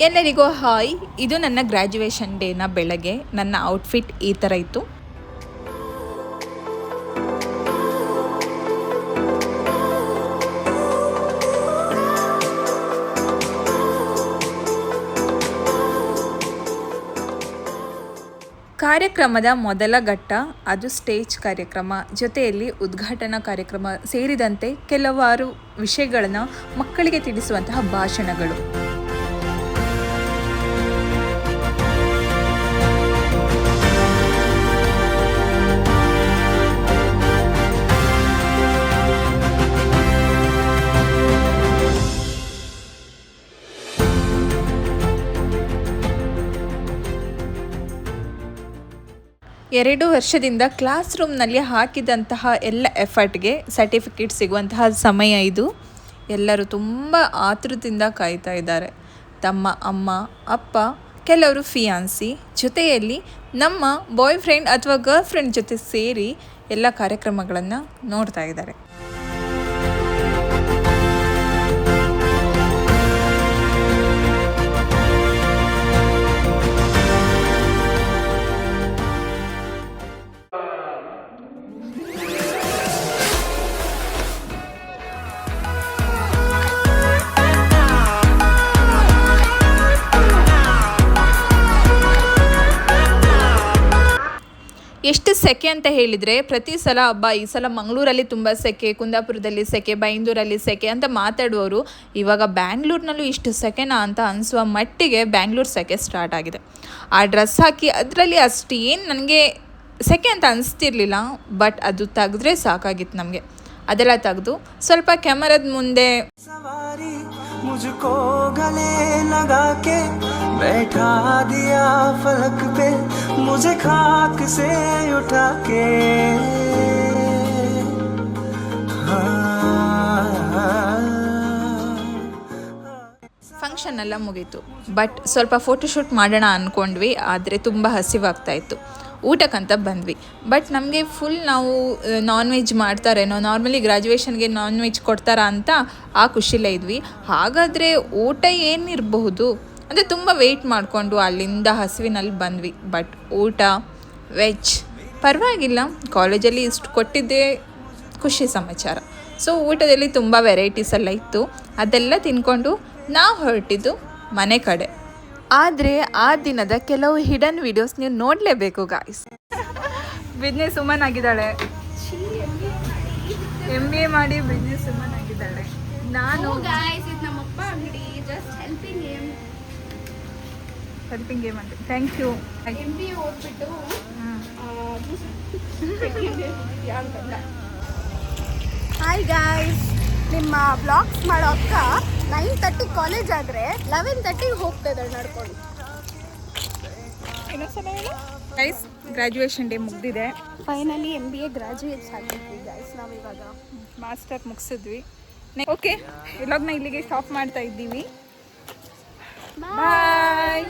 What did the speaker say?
ಎಲ್ಲರಿಗೂ ಹಾಯ್. ಇದು ನನ್ನ ಗ್ರ್ಯಾಜುಯೇಷನ್ ಡೇನ ಬೆಳಗ್ಗೆ. ನನ್ನ ಔಟ್ಫಿಟ್ ಈ ಥರ ಇತ್ತು. ಕಾರ್ಯಕ್ರಮದ ಮೊದಲ ಘಟ್ಟ ಅದು ಸ್ಟೇಜ್ ಕಾರ್ಯಕ್ರಮ, ಜೊತೆಯಲ್ಲಿ ಉದ್ಘಾಟನಾ ಕಾರ್ಯಕ್ರಮ ಸೇರಿದಂತೆ ಕೆಲವಾರು ವಿಷಯಗಳನ್ನು ಮಕ್ಕಳಿಗೆ ತಿಳಿಸುವಂತಹ ಭಾಷಣಗಳು. ಎರಡು ವರ್ಷದಿಂದ ಕ್ಲಾಸ್ ರೂಮ್ನಲ್ಲಿ ಹಾಕಿದಂತಹ ಎಲ್ಲ ಎಫರ್ಟ್ಗೆ ಸರ್ಟಿಫಿಕೇಟ್ ಸಿಗುವಂತಹ ಸಮಯ ಇದು. ಎಲ್ಲರೂ ತುಂಬ ಆತುರದಿಂದ ಕಾಯ್ತಾ ಇದ್ದಾರೆ. ತಮ್ಮ ಅಮ್ಮ ಅಪ್ಪ, ಕೆಲವರು ಫಿಯಾನ್ಸಿ, ಜೊತೆಯಲ್ಲಿ ನಮ್ಮ ಬಾಯ್ ಫ್ರೆಂಡ್ ಅಥವಾ ಗರ್ಲ್ ಫ್ರೆಂಡ್ ಜೊತೆ ಸೇರಿ ಎಲ್ಲ ಕಾರ್ಯಕ್ರಮಗಳನ್ನು ನೋಡ್ತಾ ಇದ್ದಾರೆ. ಎಷ್ಟು ಸೆಕೆ ಅಂತ ಹೇಳಿದರೆ, ಪ್ರತಿ ಸಲ ಈ ಸಲ ಮಂಗಳೂರಲ್ಲಿ ತುಂಬ ಸೆಕೆ, ಕುಂದಾಪುರದಲ್ಲಿ ಸೆಕೆ, ಬೈಂದೂರಲ್ಲಿ ಸೆಕೆ ಅಂತ ಮಾತಾಡುವವರು ಇವಾಗ ಬ್ಯಾಂಗ್ಳೂರಿನಲ್ಲೂ ಇಷ್ಟು ಸೆಕೆನಾ ಅಂತ ಅನಿಸುವ ಮಟ್ಟಿಗೆ ಬ್ಯಾಂಗ್ಳೂರು ಸೆಕೆ ಸ್ಟಾರ್ಟ್ ಆಗಿದೆ. ಆ ಡ್ರೆಸ್ ಹಾಕಿ ಅದರಲ್ಲಿ ಅಷ್ಟು ಏನು ನನಗೆ ಸೆಕೆ ಅಂತ ಅನಿಸ್ತಿರ್ಲಿಲ್ಲ, ಬಟ್ ಅದು ತೆಗೆದ್ರೆ ಸಾಕಾಗಿತ್ತು ನಮಗೆ. ಅದೆಲ್ಲ ತೆಗೆದು ಸ್ವಲ್ಪ ಕ್ಯಾಮರಾದ ಮುಂದೆ मुझको गले लगा के बैठा दिया फलक पे, मुझे खाक से उठा के. ಫಂಕ್ಷನ್ ಎಲ್ಲ ಮುಗೀತು, ಬಟ್ ಸ್ವಲ್ಪ ಫೋಟೋಶೂಟ್ ಮಾಡೋಣ ಅಂದ್ಕೊಂಡ್ವಿ. ಆದರೆ ತುಂಬ ಹಸಿವಾಗ್ತಾ ಇತ್ತು. ಊಟಕ್ಕಂತ ಬಂದ್ವಿ, ಬಟ್ ನಮಗೆ ಫುಲ್ ನಾವು ನಾನ್ ವೆಜ್ ಮಾಡ್ತಾರೇನೋ, ನಾರ್ಮಲಿ ಗ್ರ್ಯಾಜುಯೇಷನ್ಗೆ ನಾನ್ ವೆಜ್ ಕೊಡ್ತಾರಾ ಅಂತ ಆ ಖುಷಿಲೇ ಇದ್ವಿ. ಹಾಗಾದರೆ ಊಟ ಏನಿರಬಹುದು ಅಂದರೆ ತುಂಬ ವೆಯ್ಟ್ ಮಾಡಿಕೊಂಡು ಅಲ್ಲಿಂದ ಹಸಿವಿನಲ್ಲಿ ಬಂದ್ವಿ. ಬಟ್ ಊಟ ವೆಜ್ ಪರವಾಗಿಲ್ಲ, ಕಾಲೇಜಲ್ಲಿ ಇಷ್ಟು ಕೊಟ್ಟಿದ್ದೇ ಖುಷಿ ಸಮಾಚಾರ. ಸೊ ಊಟದಲ್ಲಿ ತುಂಬ ವೆರೈಟೀಸ್ ಎಲ್ಲ ಇತ್ತು. ಅದೆಲ್ಲ ತಿನ್ಕೊಂಡು ನಾವು ಹೊರಟಿದ್ದು ಮನೆ ಕಡೆ. ಆದರೆ ಆ ದಿನದ ಕೆಲವು ಹಿಡನ್ ವಿಡಿಯೋಸ್ ನೀವು ನೋಡಲೇಬೇಕು ಗಾಯ್ಸ್. ಬಿಸ್ನೆಸ್ ವುಮನ್ ಆಗಿದ್ದಾಳೆ, MBA ಮಾಡಿ ಬಿಸ್ನೆಸ್ ವುಮನ್ ಆಗಿದ್ದಾಳೆ. ನಾನು ನಮ್ಮಪ್ಪ ಅಂಗಡಿ ಜಸ್ಟ್ ಹೆಲ್ಪಿಂಗ್ ಗೇಮ್ ಅಂತ. Thank you. MBA ಓದ್ಬಿಟ್ಟು ಹಾಯ್ ಗಾಯ್ಸ್, ನಿಮ್ಮ ಬ್ಲಾಗ್ಸ್ ಮಾಡೋ ಅಕ್ಕ 9:30 ಕಾಲೇಜ್ ಆದರೆ 11:30 ಹೋಗ್ತಾ ಇದ್ದಾಳೆ ನಡ್ಕೊಂಡು. ಗೈಸ್, ಗ್ರ್ಯಾಜುಯೇಷನ್ ಡೇ ಮುಗಿದಿದೆ. ಫೈನಲಿ MBA ಗ್ರಾಜುಯೇಟ್ಸ್ ಆಗಿದ್ವಿ ಗೈಸ್. ನಾವಿವಾಗ ಮಾಸ್ಟರ್ ಮುಗಿಸಿದ್ವಿ. ಓಕೆ, ಇವಾಗನ ಇಲ್ಲಿಗೆ ಸ್ಟಾಪ್ ಮಾಡ್ತಾ ಇದ್ದೀವಿ. ಬಾಯ್.